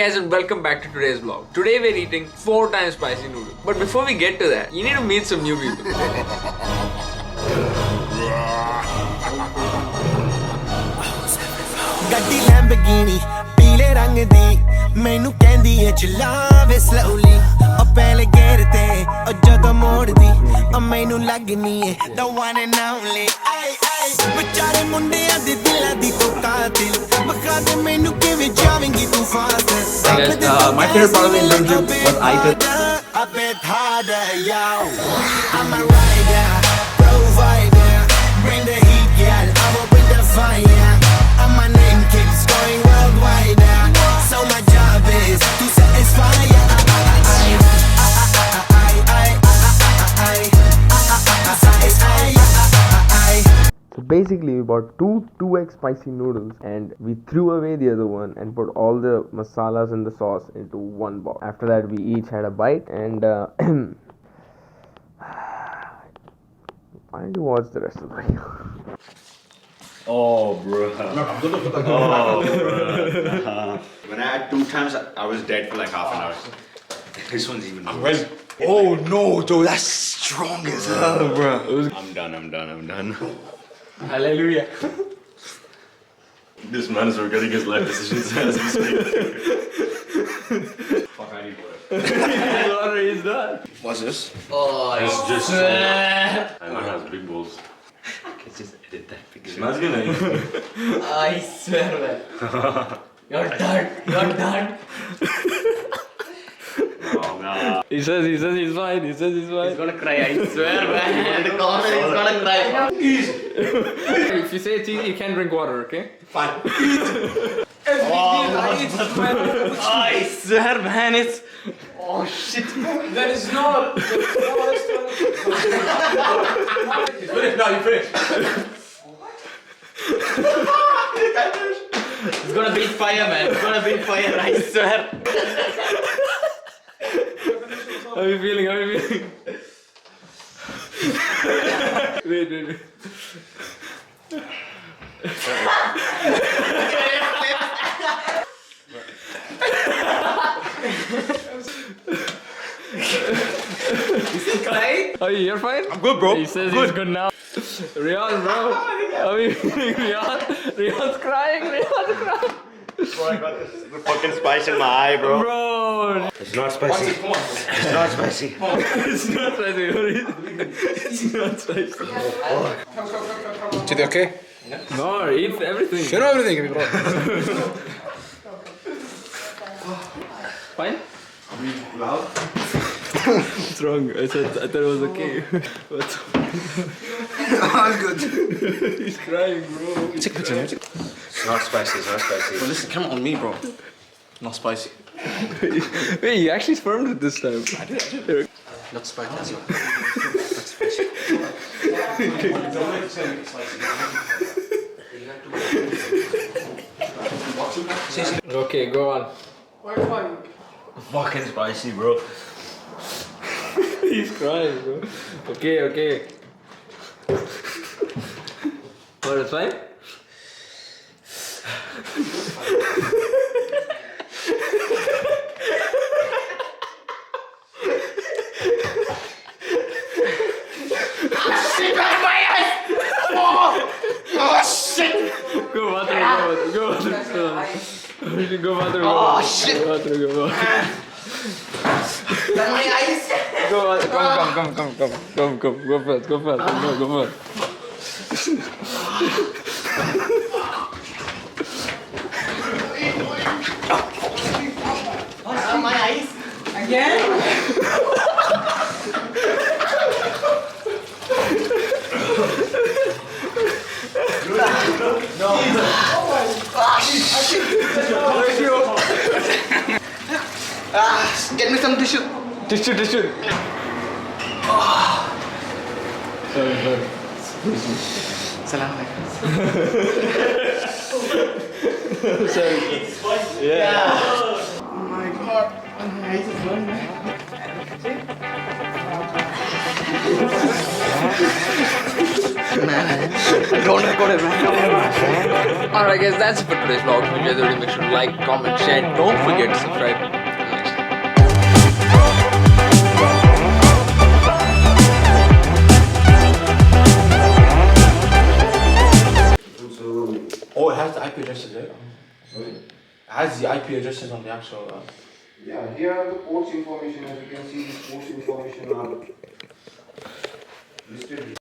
guys and welcome back to today's vlog. Today we're eating 4 times spicy noodles. But before we get to that, you need to meet some new people. Gaddi Lamborghini, peele rang di, mainu kendi hai chalaave slowly. O pehle gear te, o jadon mod di, o mainu lagni hai the one and only. Bechare mundeyan de dilan di to qaatil, makha de mainu kive javengi tu fast. My favorite part of the internship was ITIL. I'm a rider, provider, bring the heat, girl, I will bring the fire. And my name keeps going worldwide. So my job is to satisfy. So basically we bought two 2x spicy noodles and we threw away the other one and put all the masalas and the sauce into one box. After that we each had a bite and why did you watch the rest of the video? Oh, bro. When I had 2 times, I was dead for like half an hour. This one's even worse. Oh no, Joe, that's strong as hell, bro. I'm done. Hallelujah. This man is regretting his life decisions as we speak. Fuck, I need water. He's done. What's this? Oh, It's just and man has big balls. Let's just edit that picture. Man's gonna eat. I swear, man. You're done. Oh, nah. He says he's fine. He's gonna cry, I swear, man. In the corner, he's gonna cry. If you say it's easy, you can't drink water, okay? Fine. I swear, man, it's... Oh shit! That is not. You finished now, you finished. It's gonna be fire, man. It's gonna be fire, I swear. How are you feeling? Wait. Oh, you're fine? I'm good, bro. He says he's good now. Rian, bro. How are you feeling, Rian? Rian's crying. Bro, I got this fucking spice in my eye, bro. Bro. It's not spicy. It's not spicy. It's not spicy. It's not spicy. Is it okay? No, eat everything. You know everything, bro. Fine? What's wrong? I thought it was okay. What's All good. He's crying, bro. Take a picture, It's not spicy, it's not spicy. Bro, listen, come on me, bro. Not spicy. Wait, you actually spermed it this time. I did. Not spicy. That's not spicy. Okay, go on. Fucking spicy, bro. He's crying, bro. Okay. What, it's fine? Go bathroom. Oh shit! Go bathroom. My eyes! Come. Go fast. Go fast. My eyes! Again? No. Get me some tissue. Tissue. Sorry. Salam. Sorry. Yeah. Oh my god. My eyes is burning. Don't record it, man. Alright guys, that's it for today's vlog. If you enjoyed the video, make sure to like, comment, share. Don't forget to subscribe. Till next time. Oh, it has the IP addresses, right? It has the IP addresses on the actual. Yeah, here are the ports information. As you can see, these ports information are listed.